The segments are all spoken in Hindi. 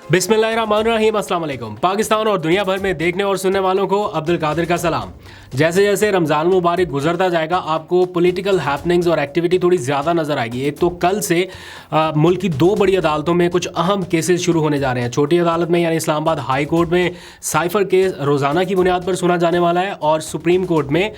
बिस्मिल्लाहिर्रहमानिर्रहीम, अस्सलाम वालेकुम। पाकिस्तान और दुनिया भर में देखने और सुनने वालों को अब्दुल कादिर का सलाम। जैसे जैसे रमज़ान मुबारक गुजरता जाएगा आपको पॉलिटिकल हैपनिंग्स और एक्टिविटी थोड़ी ज़्यादा नज़र आएगी। एक तो कल से मुल्क की दो बड़ी अदालतों में कुछ अहम केसेस शुरू होने जा रहे हैं। छोटी अदालत में यानी इस्लामाबाद हाई कोर्ट में साइफर केस रोज़ाना की बुनियाद पर सुना जाने वाला है और सुप्रीम कोर्ट में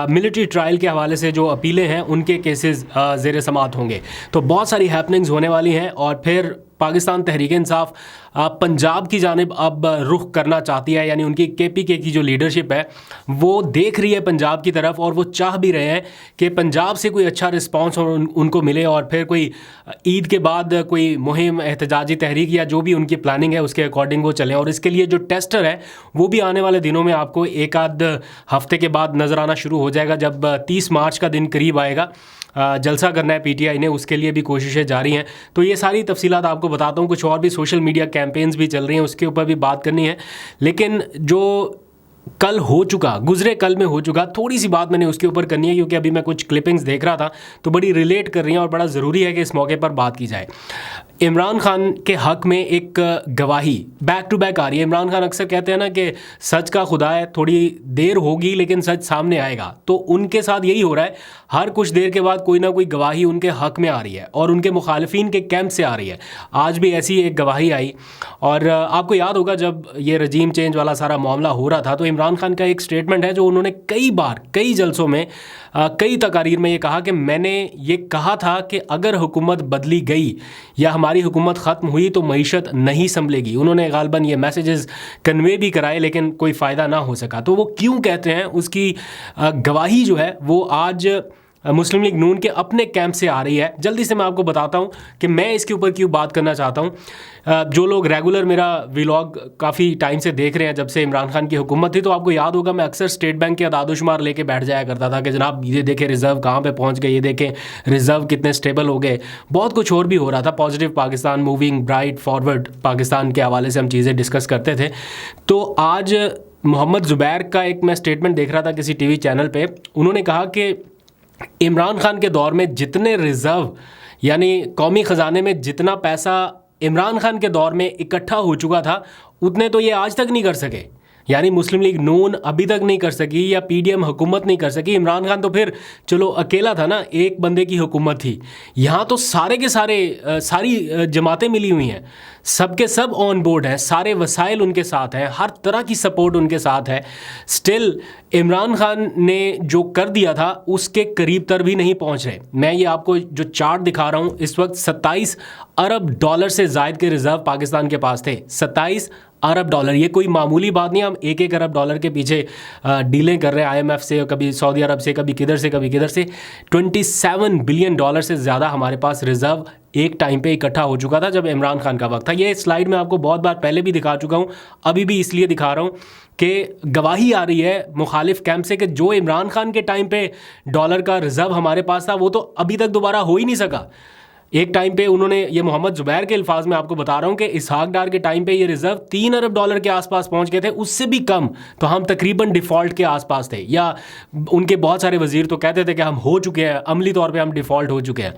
मिलिट्री ट्रायल के हवाले से जो अपीलें हैं उनके केसेस ज़ेर समाअत होंगे। तो बहुत सारी हैपनिंग्स होने वाली हैं और फिर पाकिस्तान तहरीक इंसाफ पंजाब की जानिब अब रुख करना चाहती है, यानी उनकी KPK की जो लीडरशिप है वो देख रही है पंजाब की तरफ और वो चाह भी रहे हैं कि पंजाब से कोई अच्छा रिस्पांस उनको मिले और फिर कोई ईद के बाद कोई मुहिम एहतजाजी तहरीक या जो भी उनकी प्लानिंग है उसके अकॉर्डिंग वो चलें। और इसके लिए जो टेस्टर है वो भी आने वाले दिनों में आपको एक आध हफ्ते के बाद नज़र आना शुरू हो जाएगा। जब 30 मार्च का दिन करीब आएगा, जलसा करना है PTI ने, उसके लिए भी कोशिशें जारी हैं। तो ये सारी तफसीलात आपको बताता हूँ। कुछ और भी सोशल मीडिया कैंपेन्स भी चल रही हैं, उसके ऊपर भी बात करनी है। लेकिन जो कल हो चुका, गुजरे कल में हो चुका, थोड़ी सी बात मैंने उसके ऊपर करनी है क्योंकि अभी मैं कुछ क्लिपिंग्स देख रहा था तो बड़ी रिलेट कर रही हैं और बड़ा ज़रूरी है कि इस मौके पर बात की जाए। इमरान खान के हक़ में एक गवाही बैक टू बैक आ रही है। इमरान खान अक्सर कहते हैं ना कि सच का खुदा है, थोड़ी देर होगी लेकिन सच सामने आएगा। तो उनके साथ यही हो रहा है, हर कुछ देर के बाद कोई ना कोई गवाही उनके हक़ में आ रही है और उनके मुखालिफिन के कैंप से आ रही है। आज भी ऐसी एक गवाही आई और आपको याद होगा जब ये रजीम चेंज वाला सारा मामला हो रहा था तो इमरान खान का एक स्टेटमेंट है जो उन्होंने कई बार कई जलसों में कई तकारीर में ये कहा कि मैंने ये कहा था कि अगर हुकूमत बदली गई या हमारी हुकूमत ख़त्म हुई तो मईशत नहीं संभलेगी। उन्होंने गालबन ये मैसेजेस कन्वे भी कराए लेकिन कोई फ़ायदा ना हो सका। तो वो क्यों कहते हैं उसकी गवाही जो है वो आज मुस्लिम लीग नून के अपने कैंप से आ रही है। जल्दी से मैं आपको बताता हूँ कि मैं इसके ऊपर क्यों बात करना चाहता हूँ। जो लोग रेगुलर मेरा व्लॉग काफ़ी टाइम से देख रहे हैं, जब से इमरान खान की हुकूमत थी, तो आपको याद होगा मैं अक्सर स्टेट बैंक के अदादुशुमार लेके बैठ जाया करता था कि जनाब ये देखें रिज़र्व कहाँ पे पहुँच गए, ये देखें रिज़र्व कितने स्टेबल हो गए। बहुत कुछ और भी हो रहा था, positive Pakistan, moving bright forward Pakistan के हवाले से हम चीज़ें डिस्कस करते थे। तो आज मोहम्मद ज़ुबैर का एक मैं स्टेटमेंट देख रहा था किसी TV चैनल पर। उन्होंने कहा कि इमरान खान के दौर में जितने रिज़र्व यानी कौमी ख़जाने में जितना पैसा इमरान खान के दौर में इकट्ठा हो चुका था उतने तो ये आज तक नहीं कर सके, यानी मुस्लिम लीग नून अभी तक नहीं कर सकी या PDM हुकूमत नहीं कर सकी। इमरान खान तो फिर चलो अकेला था ना, एक बंदे की हुकूमत थी। यहाँ तो सारे के सारे सारी जमातें मिली हुई हैं, सब के सब ऑन बोर्ड हैं, सारे वसाइल उनके साथ हैं, हर तरह की सपोर्ट उनके साथ है। स्टिल इमरान खान ने जो कर दिया था उसके करीब तर भी नहीं पहुँच रहे। मैं ये आपको जो चार्ट दिखा रहा हूँ, इस वक्त 27 अरब डॉलर से ज़ायद के रिज़र्व पाकिस्तान के पास थे। 27 अरब डॉलर, ये कोई मामूली बात नहीं। हम एक अरब डॉलर के पीछे डीलें कर रहे हैं IMF से, कभी सऊदी अरब से, कभी किधर से कभी किधर से। 27 बिलियन डॉलर से ज़्यादा हमारे पास रिज़र्व एक टाइम पे इकट्ठा हो चुका था जब इमरान खान का वक्त था। ये स्लाइड मैं आपको बहुत बार पहले भी दिखा चुका हूँ, अभी भी इसलिए दिखा रहा हूँ कि गवाही आ रही है मुखालिफ कैंप से कि जो इमरान खान के टाइम पे डॉलर का रिज़र्व हमारे पास था वो तो अभी तक दोबारा हो ही नहीं सका। एक टाइम पे उन्होंने, ये मोहम्मद ज़ुबैर के अल्फाज में आपको बता रहा हूँ कि इसहाक डार के टाइम पे ये रिज़र्व 3 अरब डॉलर के आसपास पहुँच गए थे, उससे भी कम। तो हम तकरीबन डिफ़ॉल्ट के आसपास थे, या उनके बहुत सारे वज़ीर तो कहते थे कि हम हो चुके हैं, अमली तौर पे हम डिफ़ॉल्ट हो चुके हैं।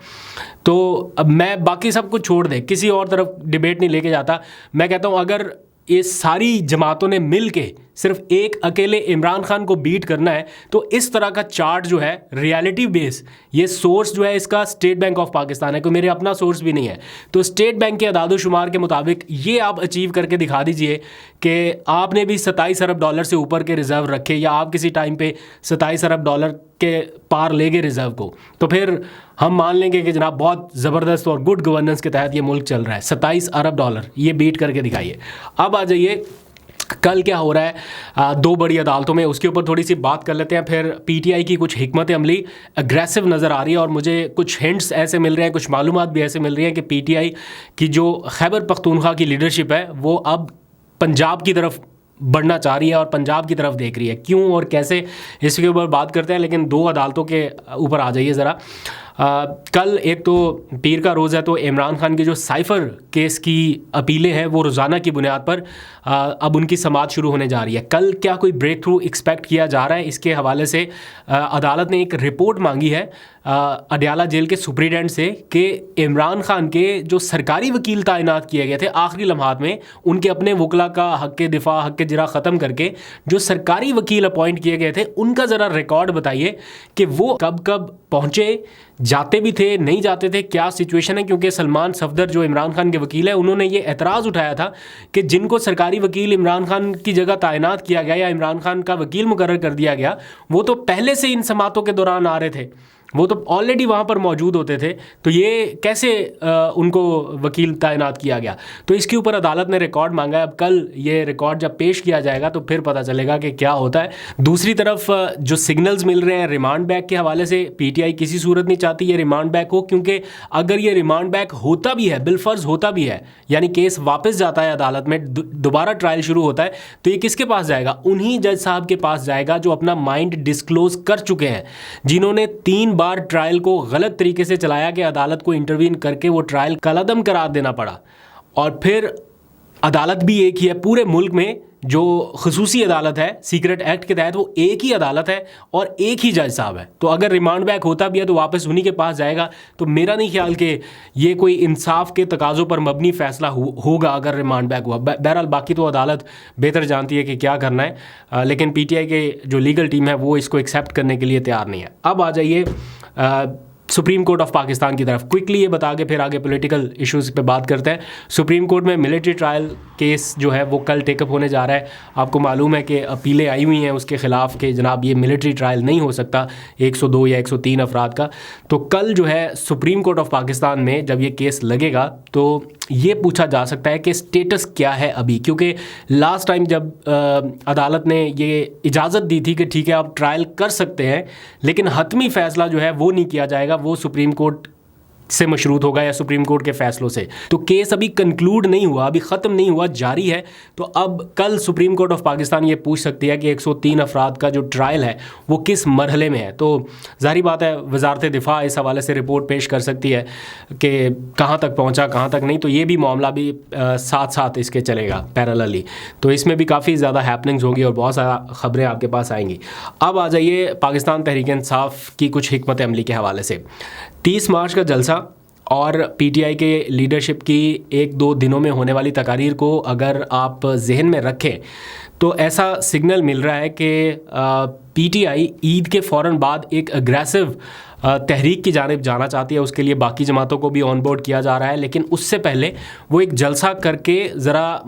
तो अब मैं बाकी सब कुछ छोड़ दे, किसी और तरफ डिबेट नहीं लेके जाता। मैं कहता हूँ अगर ये सारी जमातों ने मिल के सिर्फ एक अकेले इमरान खान को बीट करना है तो इस तरह का चार्ट जो है रियलिटी बेस, ये सोर्स जो है इसका स्टेट बैंक ऑफ पाकिस्तान है, कोई मेरे अपना सोर्स भी नहीं है। तो स्टेट बैंक के अदादुशुमार के मुताबिक ये आप अचीव करके दिखा दीजिए कि आपने भी 27 अरब डॉलर से ऊपर के रिज़र्व रखे, या आप किसी टाइम पे 27 अरब डॉलर के पार ले गए रिज़र्व को, तो फिर हम मान लेंगे कि जनाब बहुत ज़बरदस्त और गुड गवर्नेंस के तहत ये मुल्क चल रहा है। 27 अरब डॉलर ये बीट करके दिखाइए। अब आ जाइए कल क्या हो रहा है दो बड़ी अदालतों में, उसके ऊपर थोड़ी सी बात कर लेते हैं। फिर PTI की कुछ हिकमत अमली अग्रेसिव नज़र आ रही है और मुझे कुछ हिंट्स ऐसे मिल रहे हैं, कुछ मालूमात भी ऐसे मिल रही हैं कि PTI की जो खैबर पख्तूनख्वा की लीडरशिप है वो अब पंजाब की तरफ बढ़ना चाह रही है और पंजाब की तरफ देख रही है। क्यों और कैसे, इसके ऊपर बात करते हैं। लेकिन दो अदालतों के ऊपर आ जाइए ज़रा। कल एक तो पीर का रोज़ है, तो इमरान खान की जो साइफ़र केस की अपीलें हैं वो रोज़ाना की बुनियाद पर अब उनकी समाअत शुरू होने जा रही है। कल क्या कोई ब्रेक थ्रू एक्सपेक्ट किया जा रहा है? इसके हवाले से अदालत ने एक रिपोर्ट मांगी है अडयाला जेल के सुप्रीडेंट से कि इमरान खान के जो सरकारी वकील तैनात किए गए थे आखिरी लम्हात में, उनके अपने वकला का हक़ दिफा हक़ जिरा ख़त्म करके जो सरकारी वकील अपॉइंट किए गए थे उनका ज़रा रिकॉर्ड बताइए कि वो कब कब पहुँचे, जाते भी थे, नहीं जाते थे, क्या सिचुएशन है। क्योंकि सलमान सफदर जो इमरान खान के वकील है, उन्होंने ये एतराज़ उठाया था कि जिनको सरकारी वकील इमरान खान की जगह तैनात किया गया या इमरान खान का वकील मुकर्रर कर दिया गया, वो तो पहले से इन समातों के दौरान आ रहे थे, वो तो ऑलरेडी वहाँ पर मौजूद होते थे, तो ये कैसे उनको वकील तैनात किया गया। तो इसके ऊपर अदालत ने रिकॉर्ड मांगा है। अब कल ये रिकॉर्ड जब पेश किया जाएगा तो फिर पता चलेगा कि क्या होता है। दूसरी तरफ जो सिग्नल्स मिल रहे हैं रिमांड बैक के हवाले से, पीटीआई किसी सूरत नहीं चाहती ये रिमांड बैक हो, क्योंकि अगर ये रिमांड बैक होता भी है, बिलफर्ज होता भी है, यानी केस वापस जाता है अदालत में, दोबारा ट्रायल शुरू होता है, तो ये किसके पास जाएगा? उन्हीं जज साहब के पास जाएगा जो अपना माइंड डिस्क्लोज कर चुके हैं, जिन्होंने 3 बार ट्रायल को गलत तरीके से चलाया कि अदालत को इंटरवीन करके वो ट्रायल कलअदम करार देना पड़ा। और फिर अदालत भी एक ही है पूरे मुल्क में, जो खसूसी अदालत है सीक्रेट एक्ट के तहत, वो एक ही अदालत है और एक ही जज साहब है। तो अगर रिमांड बैक होता भी है तो वापस उन्हीं के पास जाएगा। तो मेरा नहीं ख्याल कि ये कोई इंसाफ के तकाज़ों पर मबनी फ़ैसला होगा अगर रिमांड बैक हुआ। बहरहाल बाकी तो अदालत बेहतर जानती है कि क्या करना है, लेकिन पीटीआई के जो लीगल टीम है वो इसको एक्सेप्ट करने के लिए तैयार नहीं है। अब आ जाइए सुप्रीम कोर्ट ऑफ पाकिस्तान की तरफ। क्विकली ये बता के फिर आगे पॉलिटिकल इश्यूज़ पे बात करते हैं। सुप्रीम कोर्ट में मिलिट्री ट्रायल केस जो है वो कल टेकअप होने जा रहा है। आपको मालूम है कि अपीलें आई हुई हैं उसके ख़िलाफ़ कि जनाब ये मिलिट्री ट्रायल नहीं हो सकता 102 या 103 अफराद का। तो कल जो है सुप्रीम कोर्ट ऑफ पाकिस्तान में जब ये केस लगेगा तो ये पूछा जा सकता है कि स्टेटस क्या है अभी, क्योंकि लास्ट टाइम जब अदालत ने ये इजाज़त दी थी कि ठीक है आप ट्रायल कर सकते हैं, लेकिन हतमी फ़ैसला जो है वो नहीं किया जाएगा, वो सुप्रीम कोर्ट से मशरूत होगा या सुप्रीम कोर्ट के फैसलों से। तो केस अभी कंक्लूड नहीं हुआ, अभी ख़त्म नहीं हुआ, जारी है। तो अब कल सुप्रीम कोर्ट ऑफ पाकिस्तान ये पूछ सकती है कि 103 अफराद का जो ट्रायल है वो किस मरहले में है। तो ज़ाहिर बात है वजारत दिफा इस हवाले से रिपोर्ट पेश कर सकती है कि कहाँ तक पहुँचा कहाँ तक नहीं। तो ये भी मामला भी साथ साथ इसके चलेगा पैरेलली। तो इसमें भी काफ़ी ज़्यादा हैपनिंग्स होंगी और बहुत सारा ख़बरें आपके पास आएंगी। अब आ जाइए पाकिस्तान तहरीक इंसाफ की कुछ हिकमत अमली के हवाले से। 30 मार्च का जलसा और पीटीआई के लीडरशिप की 1-2 दिनों में होने वाली तकारीर को अगर आप जहन में रखें तो ऐसा सिग्नल मिल रहा है कि पीटीआई ईद के फ़ौरन बाद एक अग्रेसिव तहरीक की जानिब जाना चाहती है। उसके लिए बाकी जमातों को भी ऑन बोर्ड किया जा रहा है, लेकिन उससे पहले वो एक जलसा करके ज़रा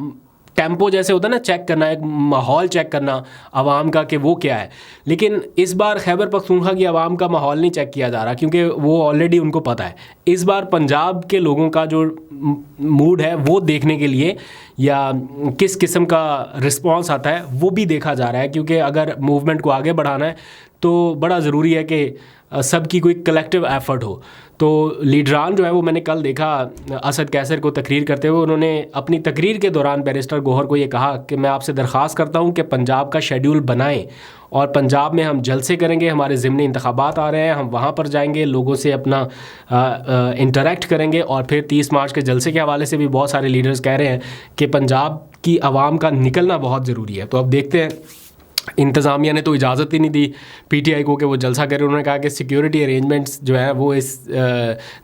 टेम्पो जैसे होता है ना, चेक करना, एक माहौल चेक करना आवाम का कि वो क्या है। लेकिन इस बार खैबर पख्तूनख्वा की आवाम का माहौल नहीं चेक किया जा रहा, क्योंकि वो ऑलरेडी उनको पता है। इस बार पंजाब के लोगों का जो मूड है वो देखने के लिए या किस किस्म का रिस्पॉन्स आता है वो भी देखा जा रहा है, क्योंकि अगर मूवमेंट को आगे बढ़ाना है तो बड़ा ज़रूरी है कि सबकी कोई कलेक्टिव एफर्ट हो। तो लीडरान जो है वो मैंने कल देखा असद कैसर को तकरीर करते हुए, उन्होंने अपनी तकरीर के दौरान बैरिस्टर गौहर को ये कहा कि मैं आपसे दरख्वास्त करता हूँ कि पंजाब का शेड्यूल बनाएं और पंजाब में हम जलसे करेंगे, हमारे ज़िमनी इंतखाबात आ रहे हैं, हम वहाँ पर जाएंगे, लोगों से अपना इंटरेक्ट करेंगे। और फिर 30 मार्च के जलसे के हवाले से भी बहुत सारे लीडर्स कह रहे हैं कि पंजाब की आवाम का निकलना बहुत ज़रूरी है। तो अब देखते हैं, इंतज़ामिया ने तो इजाज़त ही नहीं दी पीटीआई को कि वो जलसा करे। उन्होंने कहा कि सिक्योरिटी अरेंजमेंट्स जो है वो इस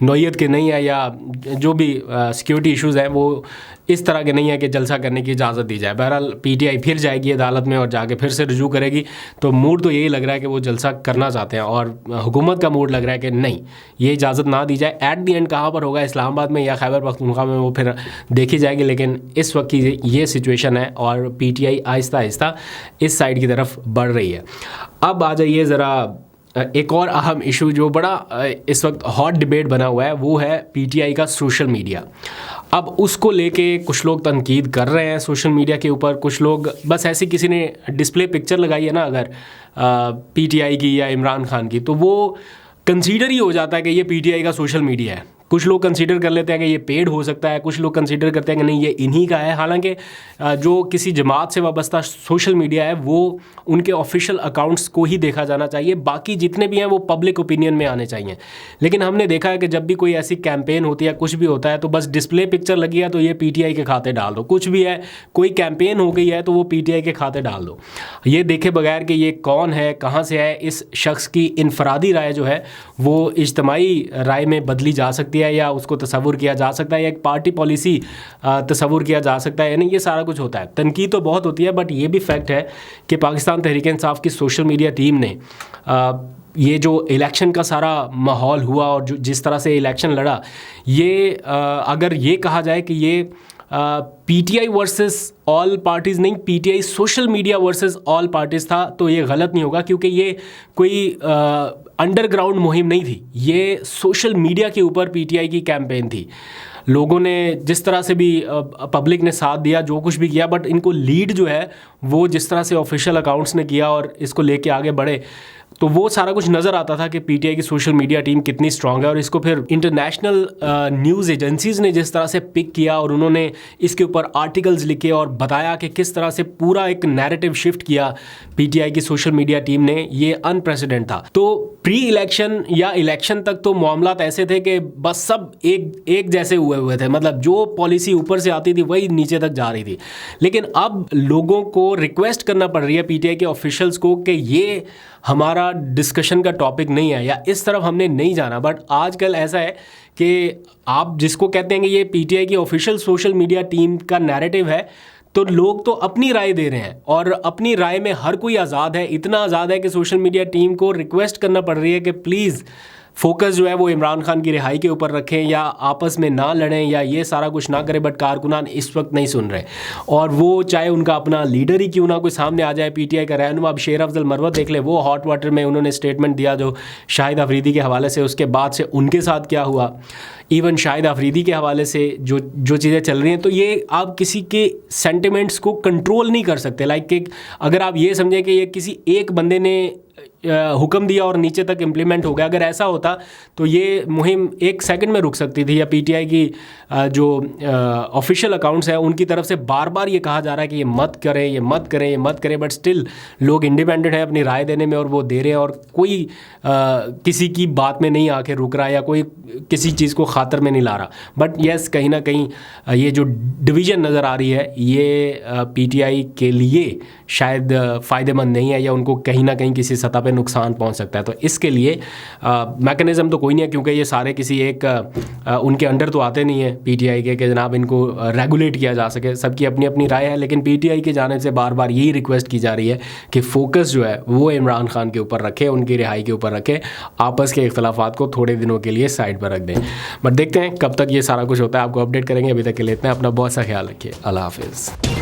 नौयत के नहीं है, या जो भी सिक्योरिटी इश्यूज़ हैं वो इस तरह के नहीं है कि जलसा करने की इजाज़त दी जाए। बहरहाल पीटीआई फिर जाएगी अदालत में और जाके फिर से रजू करेगी। तो मूड तो यही लग रहा है कि वो जलसा करना चाहते हैं और हुकूमत का मूड लग रहा है कि नहीं, ये इजाज़त ना दी जाए। एट दी एंड कहाँ पर होगा, इस्लामाबाद में या खैबर पख्तूनख्वा में, वो फिर देखी जाएगी। लेकिन इस वक्त की ये सिचुएशन है और पीटीआई आहिस्ता आहिस्ता इस साइड की तरफ बढ़ रही है। अब आ जाइए ज़रा एक और अहम इशू जो बड़ा इस वक्त हॉट डिबेट बना हुआ है, वो है पीटीआई का सोशल मीडिया। अब उसको लेके कुछ लोग तनकीद कर रहे हैं सोशल मीडिया के ऊपर, कुछ लोग बस ऐसी किसी ने डिस्प्ले पिक्चर लगाई है ना अगर पीटीआई की या इमरान खान की, तो वो कंसीडर ही हो जाता है कि ये पीटीआई का सोशल मीडिया है। कुछ लोग कंसीडर कर लेते हैं कि ये पेड हो सकता है, कुछ लोग कंसीडर करते हैं कि नहीं ये इन्हीं का है। हालांकि जो किसी जमात से वाबस्ता सोशल मीडिया है वो उनके ऑफिशियल अकाउंट्स को ही देखा जाना चाहिए, बाकी जितने भी हैं वो पब्लिक ओपिनियन में आने चाहिए। लेकिन हमने देखा है कि जब भी कोई ऐसी कैंपेन होती है, कुछ भी होता है, तो बस डिस्प्ले पिक्चर लगी है तो ये पीटीआई के खाते डाल दो, कुछ भी है कोई कैंपेन हो गई है तो वो पीटीआई के खाते डाल दो, ये देखे बगैर कि ये कौन है, कहाँ से है। इस शख्स की इनफरादी राय जो है वो इज्तमाई राय में बदली जा सकती है, या उसको तसव्वुर किया जा सकता है, या एक पार्टी पॉलिसी तसव्वुर किया जा सकता है। यानी ये सारा कुछ होता है। तनकीद तो बहुत होती है, बट ये भी फैक्ट है कि पाकिस्तान तहरीक इंसाफ की सोशल मीडिया टीम ने ये जो इलेक्शन का सारा माहौल हुआ और जो जिस तरह से इलेक्शन लड़ा, ये अगर ये कहा जाए कि ये पीटीआई वर्सेस ऑल पार्टीज़ नहीं, PTI social media versus all parties था, तो ये गलत नहीं होगा, क्योंकि ये कोई अंडरग्राउंड मुहिम नहीं थी, ये सोशल मीडिया के ऊपर पीटीआई की कैंपेन थी। लोगों ने जिस तरह से भी पब्लिक ने साथ दिया, जो कुछ भी किया, बट इनको लीड जो है वो जिस तरह से ऑफिशियल अकाउंट्स ने किया और इसको लेके आगे बढ़े, तो वो सारा कुछ नज़र आता था कि पीटीआई की सोशल मीडिया टीम कितनी स्ट्रांग है। और इसको फिर इंटरनेशनल न्यूज़ एजेंसीज़ ने जिस तरह से पिक किया और उन्होंने इसके ऊपर आर्टिकल्स लिखे और बताया कि किस तरह से पूरा एक नैरेटिव शिफ्ट किया पीटीआई की सोशल मीडिया टीम ने, ये अनप्रेसिडेंट था। तो प्री इलेक्शन या इलेक्शन तक तो मामलात ऐसे थे कि बस सब एक जैसे हुए थे, मतलब जो पॉलिसी ऊपर से आती थी वही नीचे तक जा रही थी। लेकिन अब लोगों को रिक्वेस्ट करना पड़ रही है पीटीआई के ऑफिशियल्स को कि ये हमारा डिस्कशन का टॉपिक नहीं है, या इस तरफ हमने नहीं जाना। बट आजकल ऐसा है कि आप जिसको कहते हैं कि ये पीटीआई की ऑफिशियल सोशल मीडिया टीम का नैरेटिव है, तो लोग तो अपनी राय दे रहे हैं और अपनी राय में हर कोई आज़ाद है। इतना आज़ाद है कि सोशल मीडिया टीम को रिक्वेस्ट करना पड़ रही है कि प्लीज़ फोकस जो है वो इमरान खान की रिहाई के ऊपर रखें, या आपस में ना लड़ें, या ये सारा कुछ ना करें। बट कारकुनान इस वक्त नहीं सुन रहे, और वो चाहे उनका अपना लीडर ही क्यों ना कोई सामने आ जाए, पीटीआई का रहनुमा। अब शेर अफजल मरवत देख ले, वो हॉट वाटर में उन्होंने स्टेटमेंट दिया जो शाहिद अफरीदी के हवाले से, उसके बाद से उनके साथ क्या हुआ, इवन शाहिद अफरीदी के हवाले से जो चीज़ें चल रही हैं, तो ये आप किसी के सेंटिमेंट्स को कंट्रोल नहीं कर सकते। लाइक कि अगर आप ये समझें कि ये किसी एक बंदे ने हुक्म दिया और नीचे तक इम्प्लीमेंट हो गया, अगर ऐसा होता तो ये मुहिम एक सेकंड में रुक सकती थी। या पीटीआई की जो ऑफिशियल अकाउंट्स हैं उनकी तरफ से बार बार ये कहा जा रहा है कि ये मत करें, ये मत करें, ये मत करें, बट स्टिल लोग इंडिपेंडेंट है अपनी राय देने में और वो दे रहे हैं, और कोई किसी की बात में नहीं आके रुक रहा, या कोई किसी चीज़ को खातर में नहीं ला रहा। बट येस, कहीं ना कहीं ये जो डिवीज़न नज़र आ रही है ये पीटीआई के लिए शायद फ़ायदेमंद नहीं है, या उनको कहीं ना कहीं किसी सतह पे नुकसान पहुंच सकता है। तो इसके लिए मैकेनिज़्म तो कोई नहीं है, क्योंकि ये सारे किसी एक उनके अंडर तो आते नहीं है पीटीआई के कि जनाब इनको रेगुलेट किया जा सके। सबकी अपनी अपनी राय है, लेकिन पीटीआई की जाने से बार बार यही रिक्वेस्ट की जा रही है कि फोकस जो है वो इमरान खान के ऊपर रखे, उनकी रिहाई के ऊपर रखे, आपस के इख्तलाफात को थोड़े दिनों के लिए साइड पर रख दें। बट देखते हैं कब तक ये सारा कुछ होता है, आपको अपडेट करेंगे। अभी तक के लिए इतना, अपना बहुत सा ख्याल रखिए। अल्लाह हाफिज़।